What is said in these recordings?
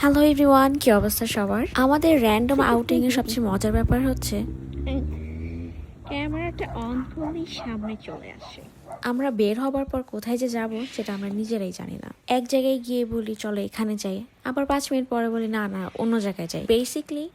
Hello everyone, কি অবস্থা সবার? আমাদের র্যান্ডম আউটিং এর সবচেয়ে মজার ব্যাপার হচ্ছে ক্যামেরাটা অন করলেই সামনে চলে আসে। আমরা বের হবার পর কোথায় যে যাব সেটা আমরা নিজেরাই জানি না। এক জায়গায় গিয়ে বলি চলো এখানে যাই, আবার 5 মিনিট পরে বলি না না অন্য জায়গায় যাই। বেসিকলি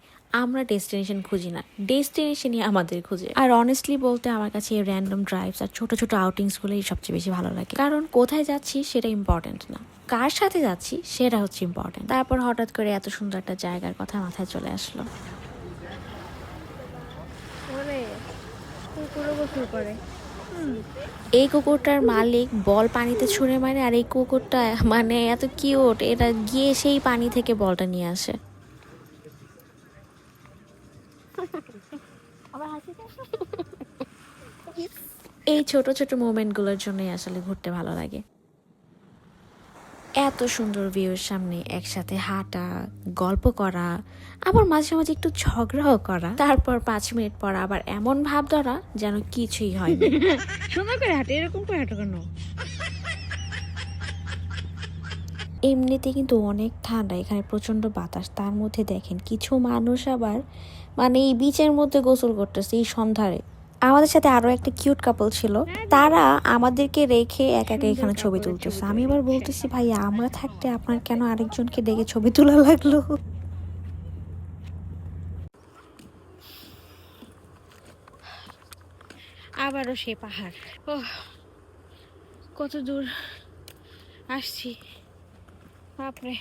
আমরা ডেস্টিনেশন খুঁজি না, ডেস্টিনেশনই আমাদের খুঁজে। আর অনেস্টলি বলতে আমার কাছে এই র্যান্ডম ড্রাইভস আর ছোট ছোট আউটিংস গুলোই সবচেয়ে বেশি ভালো লাগে, কারণ কোথায় যাচ্ছি সেটা ইম্পর্টেন্ট না, কার সাথে যাচ্ছি সেটা হচ্ছে ইম্পর্টেন্ট। তারপর হঠাৎ করে এত সুন্দর একটা জায়গার কথা মাথায় চলে আসলো। ওরে কুকুরও গোসল করে। এই কুকুরটার মালিক বল পানিতে ছুঁড়ে মারে, আর এই কুকুরটা মানে এত কিউট, এটা গিয়ে সেই পানি থেকে বলটা নিয়ে আসে। এই ছোট ছোট মোমেন্টগুলোর জন্যই আসলে ঘুরতে ভালো লাগে। এত সুন্দর ভিউর সামনে একসাথে হাঁটা, গল্প করা, আবার মাঝে মাঝে একটু ঝগড়াও করা, তারপর 5 মিনিট পর আবার এমন ভাব ধরা যেন কিছুই হয়নি। সুন্দর করে হাঁটে, এরকম করে হাঁটো কেন? এমনিতে কিন্তু অনেক ঠান্ডা, এখানে প্রচন্ড বাতাস, তার মধ্যে দেখেন কিছু মানুষ আবার মানে এই বিচের মধ্যে গোসল করতেছে এই সন্ধ্যারে। আমাদের সাথে আরো একটা কিউট কাপল ছিল, তারা আমাদেরকে রেখে একা একা এখানে ছবি তুলতেছে। আমি এবার বলতেছি ভাই আমরা থাকতে আপনার কেন আরেকজনকে ডেকে ছবি তোলা লাগলো? আবারও সে পাহাড়। ও কত দূর আসছি, বাপরে।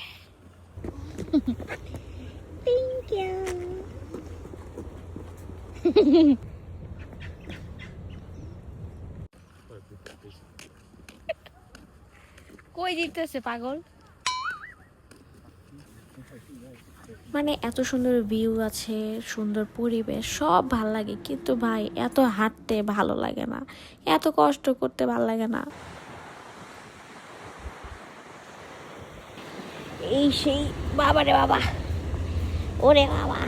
কই দিতেছে পাগল? মানে এত সুন্দর ভিউ আছে, সুন্দর পরিবেশ, সব ভাল লাগে, কিন্তু ভাই এত হাঁটতে ভালো লাগে না, এত কষ্ট করতে ভালো লাগে না। এই সেই বাবারে বাবা, ওরে বাবা,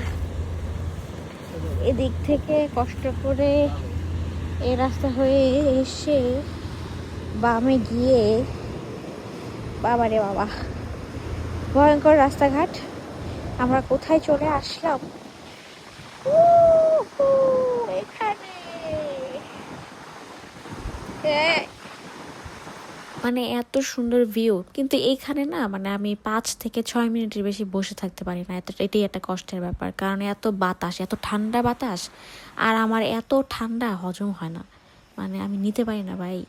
এদিক থেকে কষ্ট করে এই রাস্তা হয়ে এসে বামে গিয়ে, বাবারে বাবা, ভয়ঙ্কর রাস্তাঘাট। আমরা কোথায় চলে আসলাম? উহু, এখানে। মানে এত সুন্দর ভিউ, কিন্তু এখানে না মানে আমি 5 থেকে 6 মিনিটের বেশি বসে থাকতে পারি না, এটাই একটা কষ্টের ব্যাপার, কারণ এত বাতাস, এত ঠান্ডা বাতাস, আর আমার এত ঠান্ডা হজম হয় না, মানে আমি নিতে পারি না ভাই।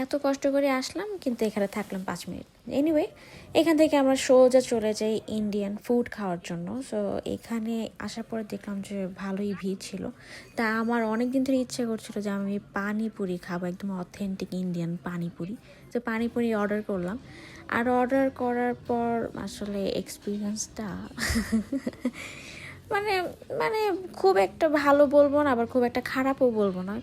এত কষ্ট করে আসলাম কিন্তু এখানে থাকলাম 5 মিনিট। এনিওয়ে, এখান থেকে আমরা সোজা চলে যাই ইন্ডিয়ান ফুড খাওয়ার জন্য। সো এখানে আসার পরে দেখলাম যে ভালোই ভিড় ছিল, তা আমার অনেক দিন ধরে ইচ্ছে করছিল যে আমি পানিপুরি খাবো, একদম অথেন্টিক ইন্ডিয়ান পানিপুরি। তো পানিপুরি অর্ডার করলাম, আর অর্ডার করার পর আসলে এক্সপিরিয়েন্সটা মানে মানে খুব একটা ভালো বলবো না, আবার খুব একটা খারাপও বলবো না।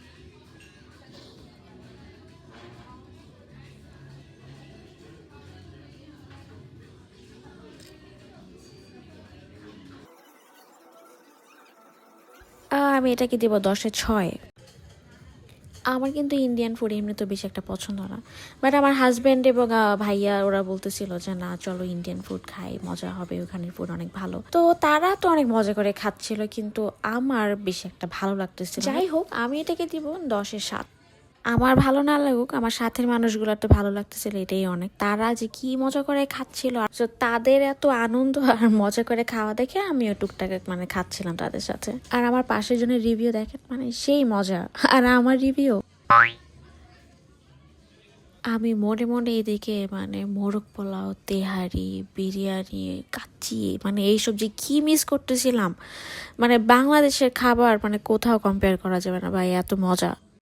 আমি এটাকে দেবো 10-এ 6। আমার কিন্তু ইন্ডিয়ান ফুড এমনি তো বেশি একটা পছন্দ না, বাট আমার হাজব্যান্ড এবং ভাইয়া ওরা বলতেছিল যে না চলো ইন্ডিয়ান ফুড খাই, মজা হবে, ওখানের ফুড অনেক ভালো। তো তারা তো অনেক মজা করে খাচ্ছিল, কিন্তু আমার বেশি একটা ভালো লাগতেছিল। যাই হোক, আমি এটাকে দিব 10-এ 7। আমার ভালো না লাগুক, আমার সাথের মানুষগুলো তো ভালো লাগতেছিল, এটাই অনেক। তারা যে কি মজা করে খাচ্ছিল, আর তাদের এত আনন্দ আর মজা করে খাওয়া দেখে আমিও টুকটাক মানে খাচ্ছিলাম তাদের সাথে। আর আমার পাশের জনের রিভিউ দেখেন, মানে সেই মজা, আর আমার রিভিউ। আমি মনে মনে এদিকে মানে মোরগ পোলাও, তেহারি, বিরিয়ানি, কাচ্চি, মানে এইসব যে কি মিস করতেছিলাম। মানে বাংলাদেশের খাবার মানে কোথাও কম্পেয়ার করা যাবে না ভাই, এত মজা।